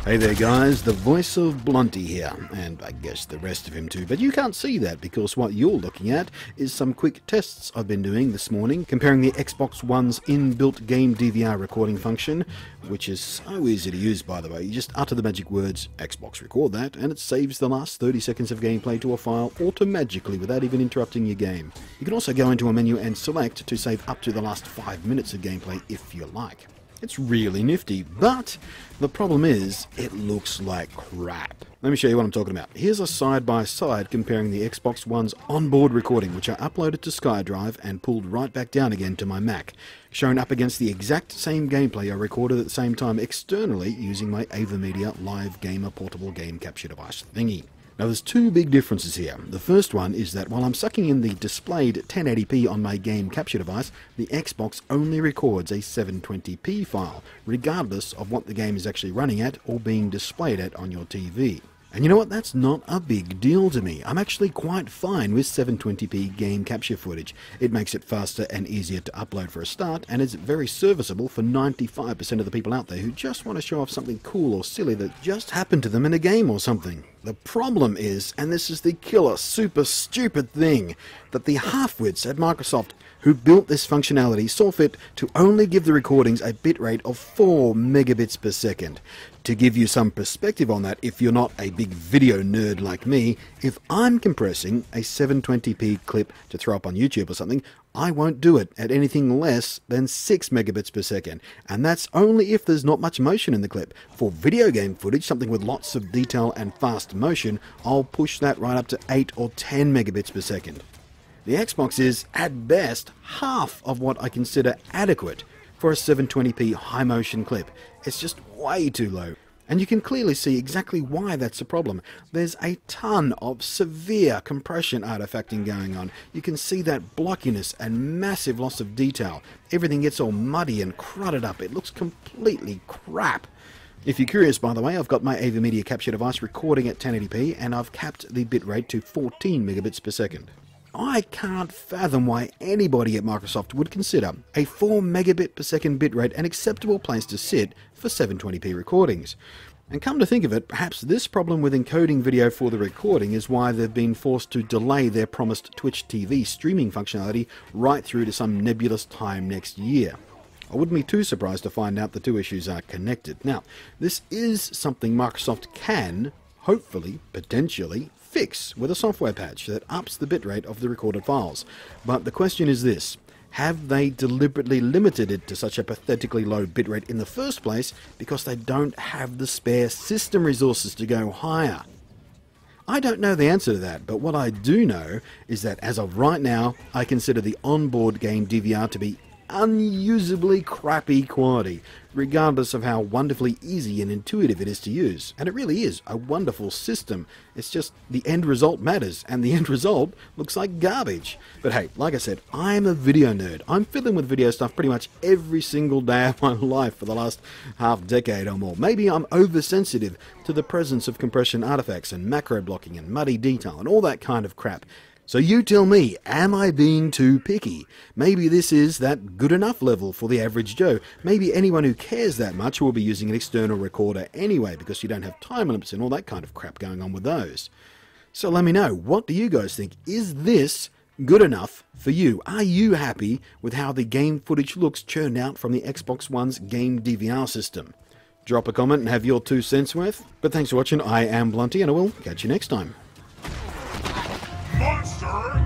Hey there guys, the voice of Blunty here, and I guess the rest of him too, but you can't see that because what you're looking at is some quick tests I've been doing this morning, comparing the Xbox One's inbuilt game DVR recording function, which is so easy to use by the way. You just utter the magic words, Xbox record that, and it saves the last 30 seconds of gameplay to a file auto-magically without even interrupting your game. You can also go into a menu and select to save up to the last 5 minutes of gameplay if you like. It's really nifty, but the problem is, it looks like crap. Let me show you what I'm talking about. Here's a side-by-side comparing the Xbox One's onboard recording, which I uploaded to SkyDrive and pulled right back down again to my Mac, shown up against the exact same gameplay I recorded at the same time externally using my AverMedia Live Gamer portable game capture device thingy. Now there's two big differences here. The first one is that while I'm sucking in the displayed 1080p on my game capture device, the Xbox only records a 720p file, regardless of what the game is actually running at or being displayed at on your TV. And you know what, that's not a big deal to me. I'm actually quite fine with 720p game capture footage. It makes it faster and easier to upload for a start, and is very serviceable for 95% of the people out there who just want to show off something cool or silly that just happened to them in a game or something. The problem is, and this is the killer, super stupid thing, that the half-wits at Microsoft who built this functionality saw fit to only give the recordings a bitrate of 4 megabits per second. To give you some perspective on that, if you're not a big video nerd like me, if I'm compressing a 720p clip to throw up on YouTube or something, I won't do it at anything less than 6 megabits per second. And that's only if there's not much motion in the clip. For video game footage, something with lots of detail and fast motion, I'll push that right up to 8 or 10 megabits per second. The Xbox is, at best, half of what I consider adequate for a 720p high motion clip. It's just way too low. And you can clearly see exactly why that's a problem. There's a ton of severe compression artifacting going on. You can see that blockiness and massive loss of detail. Everything gets all muddy and crudded up. It looks completely crap. If you're curious, by the way, I've got my AverMedia capture device recording at 1080p and I've capped the bitrate to 14 megabits per second. I can't fathom why anybody at Microsoft would consider a 4 megabit per second bitrate an acceptable place to sit for 720p recordings. And come to think of it, perhaps this problem with encoding video for the recording is why they've been forced to delay their promised Twitch TV streaming functionality right through to some nebulous time next year. I wouldn't be too surprised to find out the two issues are connected. Now, this is something Microsoft can, hopefully, potentially, fix with a software patch that ups the bitrate of the recorded files. But the question is this: have they deliberately limited it to such a pathetically low bitrate in the first place because they don't have the spare system resources to go higher? I don't know the answer to that, but what I do know is that as of right now, I consider the onboard game DVR to be unusably crappy quality, regardless of how wonderfully easy and intuitive it is to use. And it really is a wonderful system. It's just the end result matters, and the end result looks like garbage. But hey, like I said, I'm a video nerd. I'm fiddling with video stuff pretty much every single day of my life for the last half decade or more. Maybe I'm oversensitive to the presence of compression artifacts and macro blocking and muddy detail and all that kind of crap. So you tell me, am I being too picky? Maybe this is that good enough level for the average Joe. Maybe anyone who cares that much will be using an external recorder anyway, because you don't have time limits and all that kind of crap going on with those. So let me know, what do you guys think? Is this good enough for you? Are you happy with how the game footage looks churned out from the Xbox One's game DVR system? Drop a comment and have your 2 cents worth. But thanks for watching, I am Blunty, and I will catch you next time. Monster!